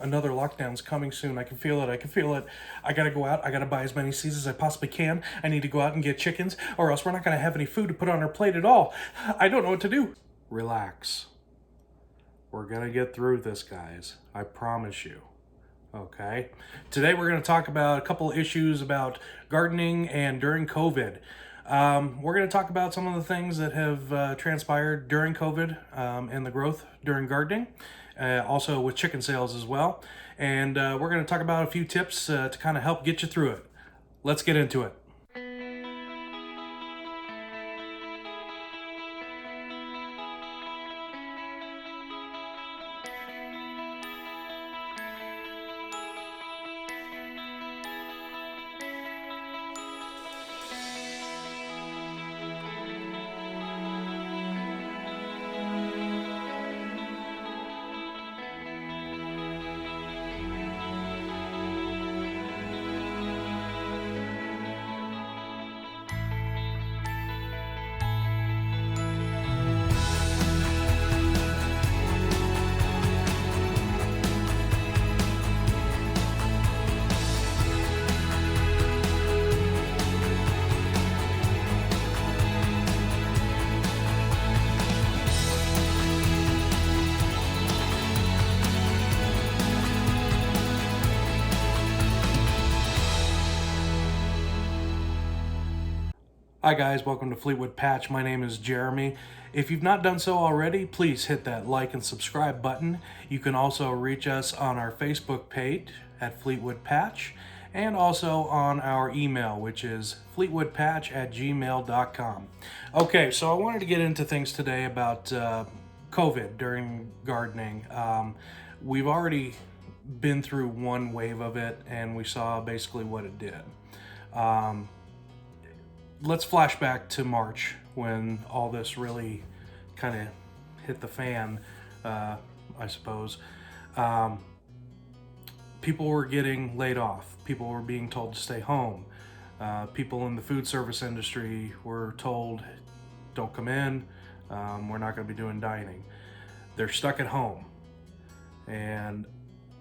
Another lockdown's coming soon. I can feel it. I can feel it. I gotta go out. I gotta buy as many seeds as I possibly can. I need to go out and get chickens, or else we're not gonna have any food to put on our plate at all. I don't know what to do. Relax. We're gonna get through this, guys. I promise you. Okay. Today we're going to talk about a couple of issues about gardening and during COVID. We're going to talk about some of the things that have transpired during COVID and the growth during gardening, also with chicken sales as well. And we're going to talk about a few tips to kind of help get you through it. Let's get into it. Hi guys, welcome to Fleetwood Patch. My name is Jeremy. If you've not done so already, please hit that like and subscribe button. You can also reach us on our Facebook page at Fleetwood Patch and also on our email, which is fleetwoodpatch@gmail.com. Okay, so I wanted to get into things today about COVID during gardening. We've already been through one wave of it and we saw basically what it did. Let's flash back to March when all this really kind of hit the fan, I suppose. People were getting laid off. People were being told to stay home. People in the food service industry were told, don't come in. We're not going to be doing dining. They're stuck at home. And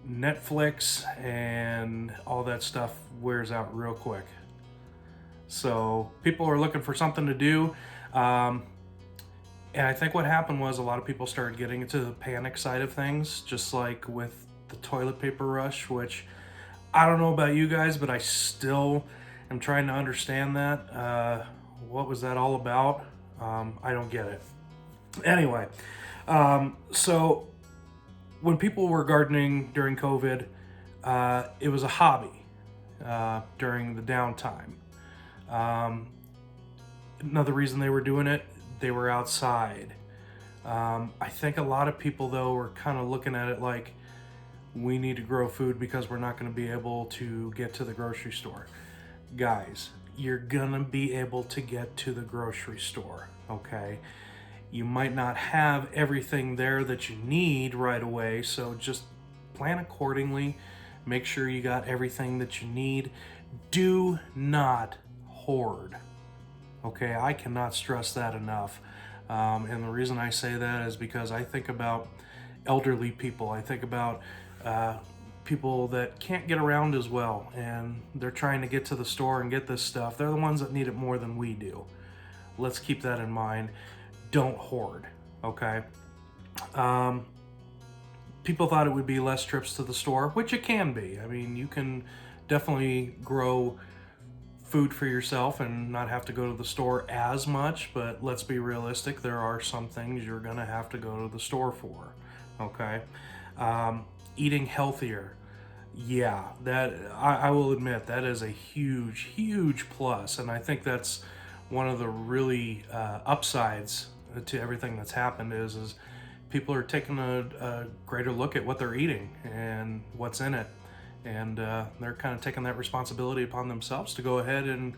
Netflix and all that stuff wears out real quick. So people are looking for something to do. And I think what happened was a lot of people started getting into the panic side of things, just like with the toilet paper rush, which I don't know about you guys, but I still am trying to understand that. What was that all about? I don't get it. Anyway, so when people were gardening during COVID, it was a hobby during the downtime. Another reason they were doing it, they were outside. I think a lot of people though were kind of looking at it like we need to grow food because we're not going to be able to get to the grocery store. Guys, you're gonna be able to get to the grocery store, okay? You might not have everything there that you need right away, so just plan accordingly. Make sure you got everything that you need. Do not hoard. Okay, I cannot stress that enough. And the reason I say that is because I think about elderly people. I think about people that can't get around as well and they're trying to get to the store and get this stuff. They're the ones that need it more than we do. Let's keep that in mind. Don't hoard, okay? People thought it would be less trips to the store, which it can be. I mean, you can definitely grow food for yourself and not have to go to the store as much, but let's be realistic, there are some things you're gonna have to go to the store for, okay? Eating healthier, yeah, that I will admit that is a huge plus, and I think that's one of the really upsides to everything that's happened is people are taking a greater look at what they're eating and what's in it. And they're kind of taking that responsibility upon themselves to go ahead and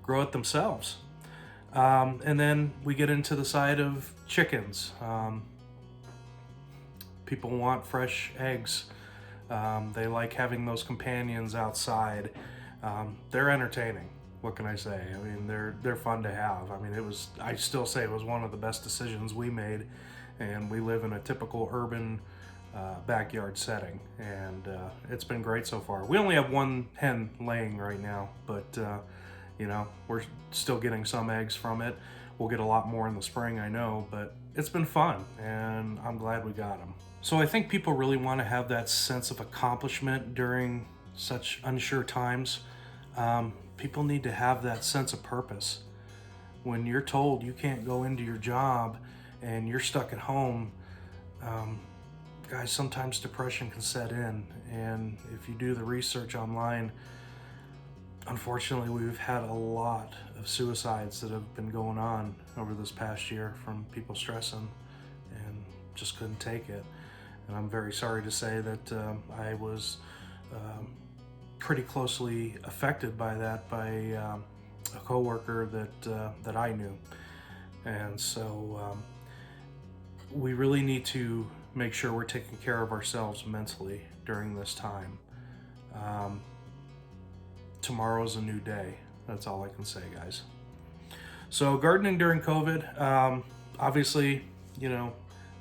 grow it themselves. And then we get into the side of chickens. People want fresh eggs. They like having those companions outside. They're entertaining. What can I say? I mean, they're fun to have. I mean, I still say it was one of the best decisions we made. And we live in a typical urban backyard setting, and it's been great so far. We only have one hen laying right now, but we're still getting some eggs from it. We'll get a lot more in the spring, I know, but it's been fun, and I'm glad we got them. So I think people really want to have that sense of accomplishment during such unsure times. People need to have that sense of purpose. When you're told you can't go into your job and you're stuck at home, guys, sometimes depression can set in. And if you do the research online, unfortunately, we've had a lot of suicides that have been going on over this past year from people stressing and just couldn't take it. And I'm very sorry to say that I was pretty closely affected by that by a coworker that I knew. And so we really need to make sure we're taking care of ourselves mentally during this time. Tomorrow's a new day. That's all I can say, guys. So gardening during COVID, obviously, there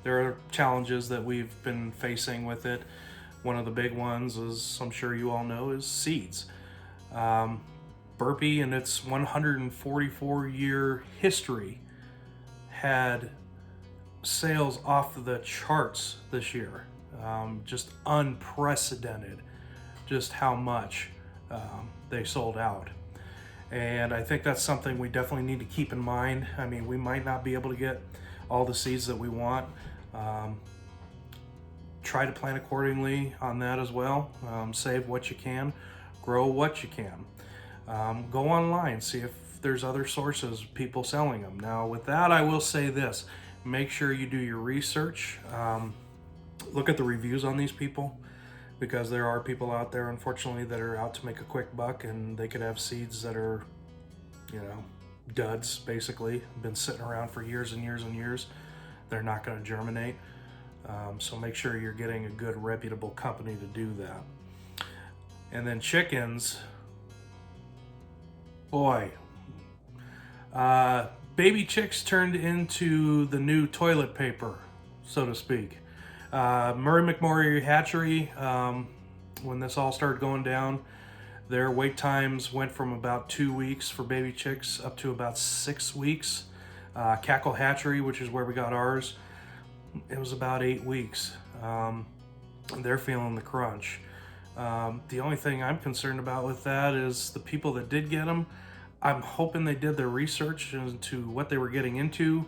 are challenges that we've been facing with it. One of the big ones, as I'm sure you all know, is seeds. Burpee, in its 144-year history, had sales off the charts this year. Just unprecedented, just how much they sold out. And I think that's something we definitely need to keep in mind. I mean, we might not be able to get all the seeds that we want. Try to plan accordingly on that as well. Save what you can, grow what you can. Go online, see if there's other sources, people selling them. Now with that, I will say this, make sure you do your research. Look at the reviews on these people, because there are people out there, unfortunately, that are out to make a quick buck, and they could have seeds that are, duds, basically, been sitting around for years and years and years. They're not going to germinate. So make sure you're getting a good, reputable company to do that. And then chickens, boy, baby chicks turned into the new toilet paper, so to speak. Murray McMurray Hatchery, when this all started going down, their wait times went from about 2 weeks for baby chicks up to about 6 weeks. Cackle Hatchery, which is where we got ours, it was about 8 weeks. They're feeling the crunch. The only thing I'm concerned about with that is the people that did get them. I'm hoping they did their research into what they were getting into.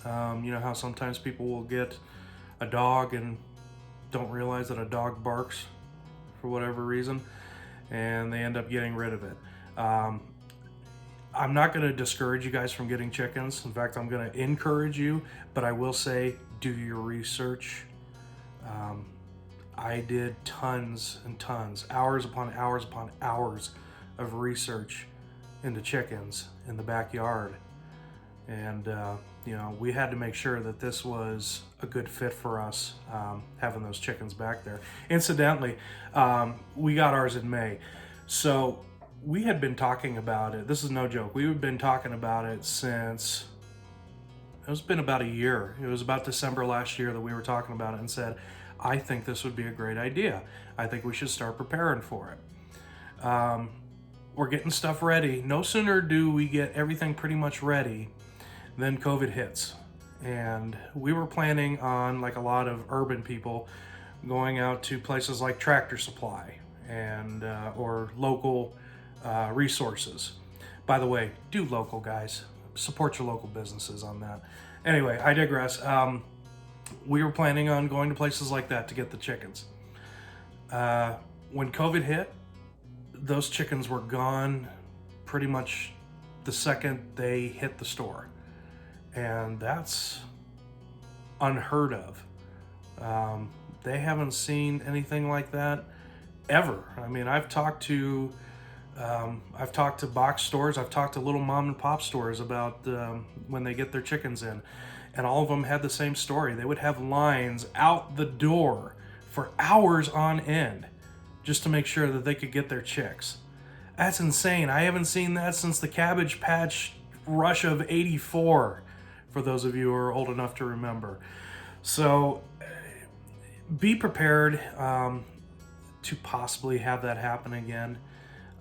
You know how sometimes people will get a dog and don't realize that a dog barks for whatever reason, and they end up getting rid of it. I'm not going to discourage you guys from getting chickens. In fact, I'm going to encourage you, but I will say do your research. I did tons and tons, hours upon hours upon hours of research into chickens in the backyard. And, we had to make sure that this was a good fit for us, having those chickens back there. Incidentally, we got ours in May. So we had been talking about it. This is no joke. We've been talking about it since, it's been about a year. It was about December last year that we were talking about it and said, I think this would be a great idea. I think we should start preparing for it. We're getting stuff ready. No sooner do we get everything pretty much ready than COVID hits. And we were planning on, like a lot of urban people, going out to places like Tractor Supply and or local resources. By the way, do local, guys. Support your local businesses on that. Anyway, I digress. We were planning on going to places like that to get the chickens. When COVID hit, those chickens were gone pretty much the second they hit the store. And that's unheard of. They haven't seen anything like that ever. I mean, I've talked to box stores, I've talked to little mom and pop stores about when they get their chickens in, and all of them had the same story. They would have lines out the door for hours on end just to make sure that they could get their chicks. That's insane. I haven't seen that since the Cabbage Patch rush of '84, for those of you who are old enough to remember. So be prepared to possibly have that happen again.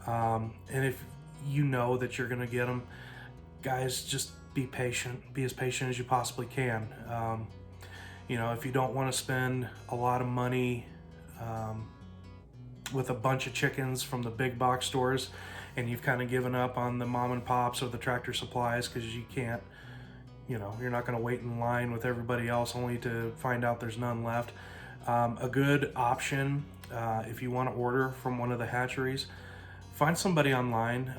And if you know that you're going to get them, guys, just be patient. Be as patient as you possibly can. You know, if you don't want to spend a lot of money with a bunch of chickens from the big box stores, and you've kind of given up on the mom and pops or the Tractor Supplies because you can't, you know, you're not going to wait in line with everybody else only to find out there's none left. A good option, if you want to order from one of the hatcheries, find somebody online,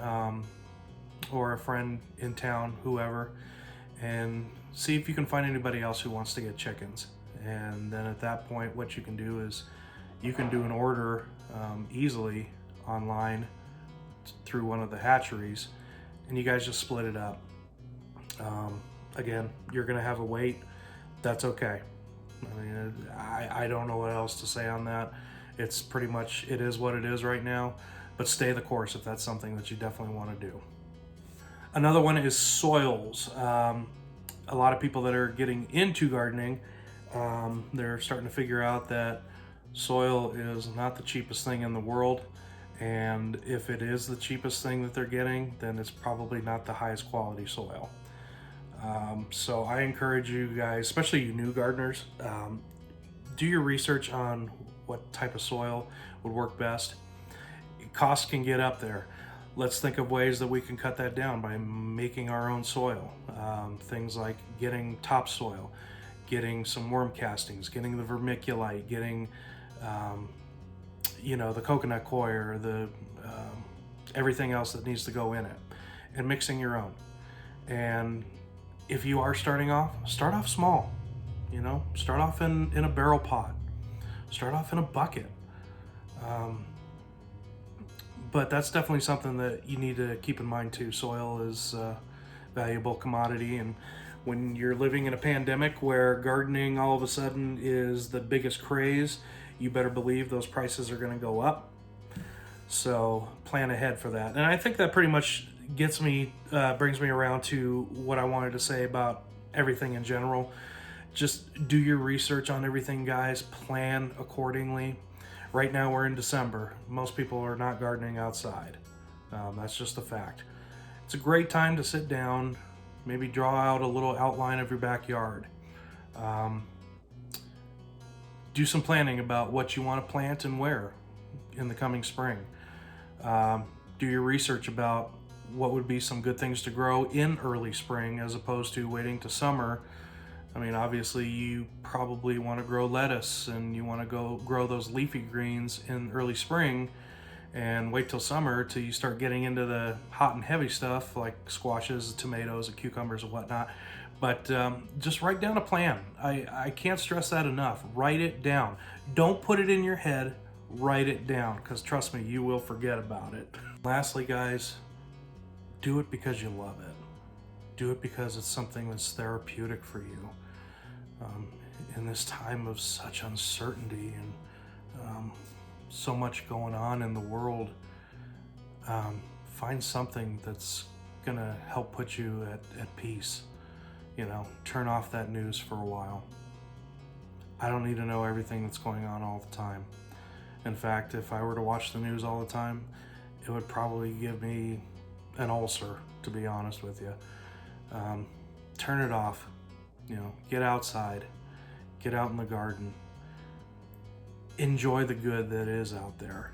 or a friend in town, whoever, and see if you can find anybody else who wants to get chickens. And then at that point, what you can do is you can do an order easily online through one of the hatcheries, and you guys just split it up. Again, you're gonna have a wait. That's okay. I mean, I don't know what else to say on that. It's pretty much, it is what it is right now, but stay the course if that's something that you definitely want to do. Another one is soils. A lot of people that are getting into gardening, they're starting to figure out that soil is not the cheapest thing in the world. And if it is the cheapest thing that they're getting, then it's probably not the highest quality soil. So I encourage you guys, especially you new gardeners, do your research on what type of soil would work best. Costs can get up there. Let's think of ways that we can cut that down by making our own soil. Things like getting topsoil, getting some worm castings, getting the vermiculite, getting you know, the coconut coir, the everything else that needs to go in it, and mixing your own. And if you are starting off, start off small. You know, start off in a barrel pot, start off in a bucket. But that's definitely something that you need to keep in mind too. Soil is a valuable commodity, and when you're living in a pandemic where gardening all of a sudden is the biggest craze, you better believe those prices are going to go up. So plan ahead for that. And I think that pretty much gets me, brings me around to what I wanted to say about everything in general. Just do your research on everything, guys. Plan accordingly. Right now we're in December. Most people are not gardening outside. That's just a fact. It's a great time to sit down, maybe draw out a little outline of your backyard. Do some planning about what you want to plant and where in the coming spring. Do your research about what would be some good things to grow in early spring as opposed to waiting to summer. I mean, obviously you probably want to grow lettuce and you want to go grow those leafy greens in early spring and wait till summer till you start getting into the hot and heavy stuff like squashes, tomatoes, and cucumbers and whatnot. But just write down a plan. I can't stress that enough. Write it down. Don't put it in your head. Write it down, because trust me, you will forget about it. Lastly, guys, do it because you love it. Do it because it's something that's therapeutic for you. In this time of such uncertainty and so much going on in the world, find something that's gonna help put you at peace. You know, turn off that news for a while. I don't need to know everything that's going on all the time. In fact, if I were to watch the news all the time, it would probably give me an ulcer, to be honest with you. Turn it off. You know, get outside, get out in the garden, enjoy the good that is out there,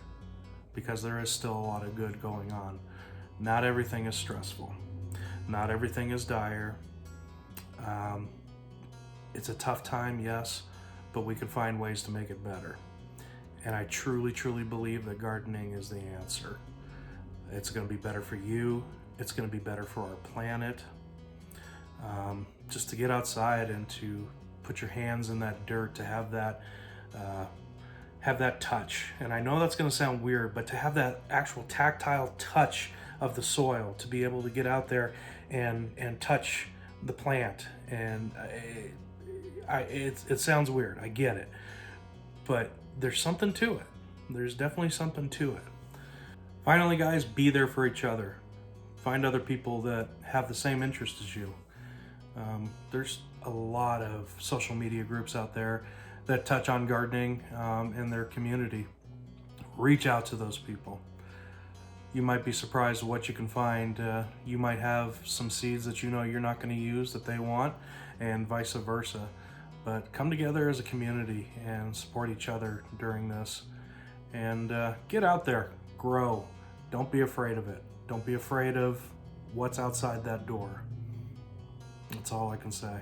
because there is still a lot of good going on. Not everything is stressful. Not everything is dire. It's a tough time, yes, but we can find ways to make it better. And I truly, truly believe that gardening is the answer. It's going to be better for you. It's going to be better for our planet. Just to get outside and to put your hands in that dirt, to have that touch. And I know that's going to sound weird, but to have that actual tactile touch of the soil, to be able to get out there and touch the plant. And it sounds weird, I get it, but there's something to it. There's definitely something to it. Finally, guys, be there for each other. Find other people that have the same interest as you. There's a lot of social media groups out there that touch on gardening in their community. Reach out to those people. You might be surprised what you can find. You might have some seeds that you know you're not going to use that they want, and vice versa. But come together as a community and support each other during this. And get out there, grow. Don't be afraid of it. Don't be afraid of what's outside that door. That's all I can say.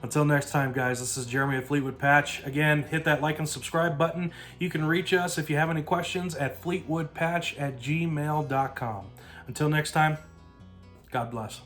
Until next time, guys, this is Jeremy at Fleetwood Patch. Again, hit that like and subscribe button. You can reach us if you have any questions at fleetwoodpatch@gmail.com. Until next time, God bless.